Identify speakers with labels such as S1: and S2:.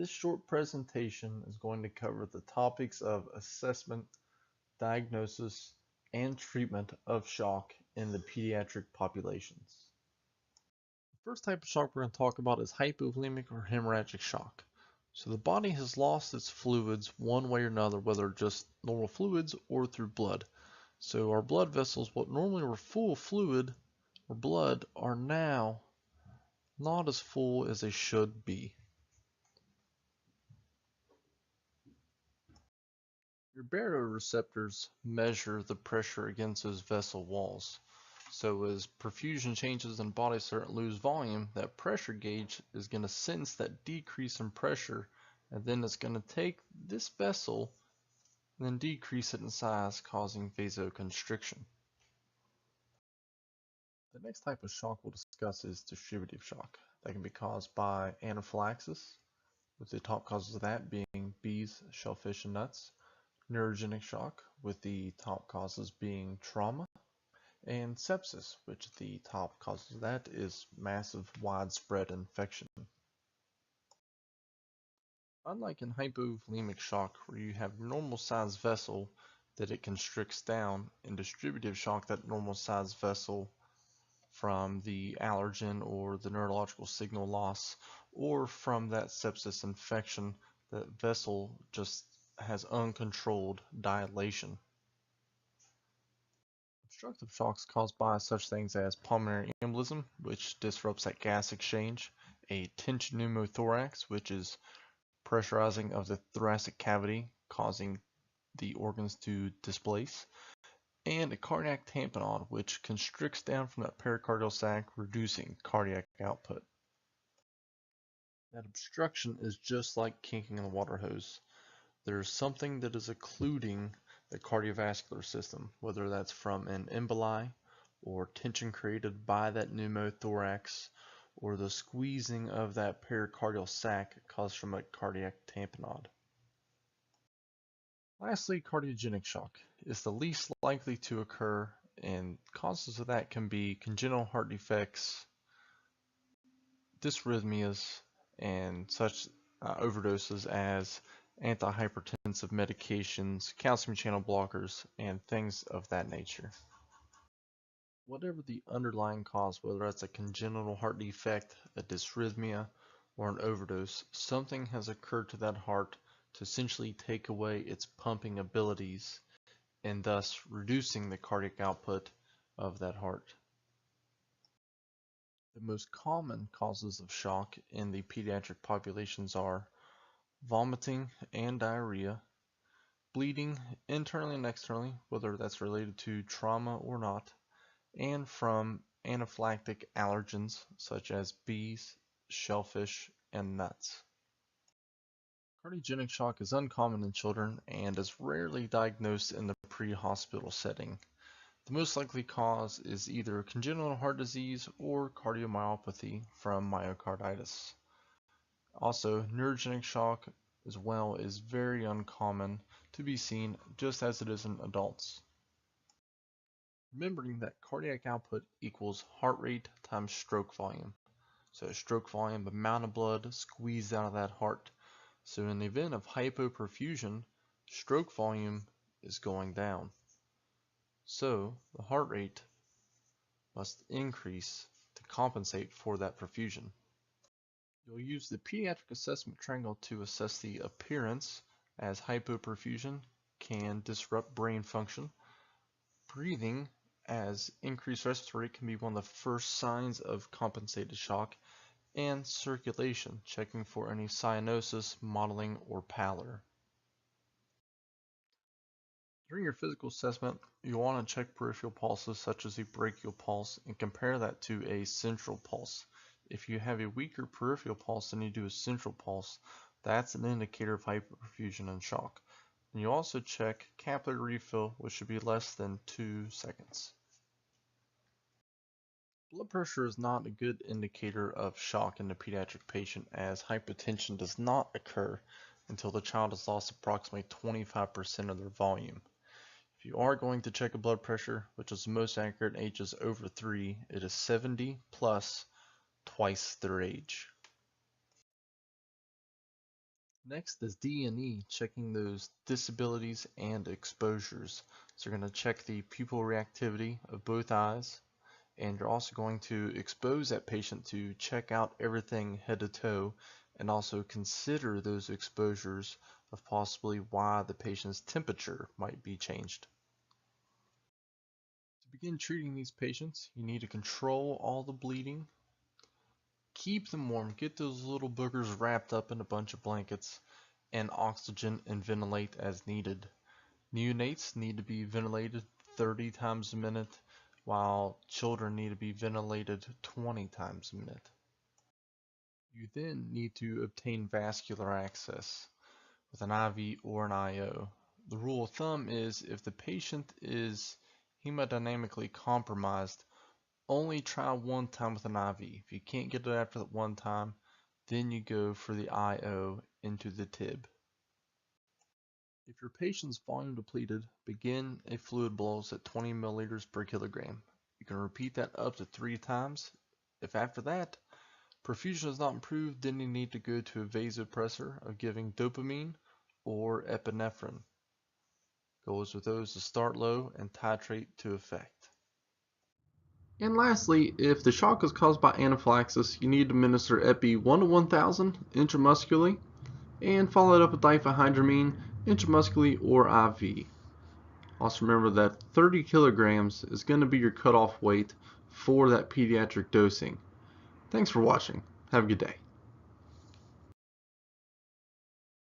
S1: This short presentation is going to cover the topics of assessment, diagnosis, and treatment of shock in the pediatric populations. The first type of shock we're going to talk about is hypovolemic or hemorrhagic shock. So the body has lost its fluids one way or another, whether just normal fluids or through blood. So our blood vessels, what normally were full of fluid or blood, are now not as full as they should be. Your baroreceptors measure the pressure against those vessel walls. So as perfusion changes and bodies start to lose volume, that pressure gauge is going to sense that decrease in pressure, and then it's going to take this vessel and then decrease it in size, causing vasoconstriction. The next type of shock we'll discuss is distributive shock. That can be caused by anaphylaxis, with the top causes of that being bees, shellfish, and nuts. Neurogenic shock, with the top causes being trauma, and sepsis, which the top cause of that is massive widespread infection. Unlike in hypovolemic shock, where you have normal sized vessel that it constricts down, in distributive shock, that normal sized vessel from the allergen or the neurological signal loss or from that sepsis infection, that vessel just has uncontrolled dilation. Obstructive shocks caused by such things as pulmonary embolism, which disrupts that gas exchange, a tension pneumothorax, which is pressurizing of the thoracic cavity, causing the organs to displace, and a cardiac tamponade, which constricts down from that pericardial sac, reducing cardiac output. That obstruction is just like kinking in the water hose. There's something that is occluding the cardiovascular system, whether that's from an emboli or tension created by that pneumothorax or the squeezing of that pericardial sac caused from a cardiac tamponade. Lastly, cardiogenic shock is the least likely to occur, and causes of that can be congenital heart defects, dysrhythmias, and such overdoses as antihypertensive medications, calcium channel blockers, and things of that nature. Whatever the underlying cause, whether that's a congenital heart defect, a dysrhythmia, or an overdose, something has occurred to that heart to essentially take away its pumping abilities and thus reducing the cardiac output of that heart. The most common causes of shock in the pediatric populations are vomiting and diarrhea, bleeding internally and externally, whether that's related to trauma or not, and from anaphylactic allergens such as bees, shellfish, and nuts. Cardiogenic shock is uncommon in children and is rarely diagnosed in the pre-hospital setting. The most likely cause is either congenital heart disease or cardiomyopathy from myocarditis. Also, neurogenic shock as well is very uncommon to be seen, just as it is in adults. Remembering that cardiac output equals heart rate times stroke volume. So stroke volume, the amount of blood squeezed out of that heart. So in the event of hypoperfusion, stroke volume is going down. So the heart rate must increase to compensate for that perfusion. You'll use the pediatric assessment triangle to assess the appearance, as hypoperfusion can disrupt brain function. Breathing, as increased respiratory rate can be one of the first signs of compensated shock. And circulation, checking for any cyanosis, mottling, or pallor. During your physical assessment, you'll want to check peripheral pulses such as the brachial pulse and compare that to a central pulse. If you have a weaker peripheral pulse than you do a central pulse, that's an indicator of hyperperfusion and shock. And you also check capillary refill, which should be less than 2 seconds. Blood pressure is not a good indicator of shock in a pediatric patient, as hypotension does not occur until the child has lost approximately 25% of their volume. If you are going to check a blood pressure, which is the most accurate in ages over 3, it is 70 plus twice their age. Next is D&E, checking those disabilities and exposures. So you're going to check the pupil reactivity of both eyes, and you're also going to expose that patient to check out everything head to toe and also consider those exposures of possibly why the patient's temperature might be changed. To begin treating these patients, you need to control all the bleeding, keep them warm, get those little boogers wrapped up in a bunch of blankets, and oxygen and ventilate as needed. Neonates need to be ventilated 30 times a minute, while children need to be ventilated 20 times a minute. You then need to obtain vascular access with an IV or an IO. The rule of thumb is if the patient is hemodynamically compromised, only try one time with an IV. If you can't get it after that one time, then you go for the IO into the tib. If your patient's volume depleted, begin a fluid bolus at 20 milliliters per kilogram. You can repeat that up to 3 times. If after that, perfusion is not improved, then you need to go to a vasopressor of giving dopamine or epinephrine. Goes with those to start low and titrate to effect. And lastly, if the shock is caused by anaphylaxis, you need to administer epi 1 to 1000 intramuscularly and follow it up with diphenhydramine intramuscularly or IV. Also remember that 30 kilograms is going to be your cutoff weight for that pediatric dosing. Thanks for watching. Have a good day.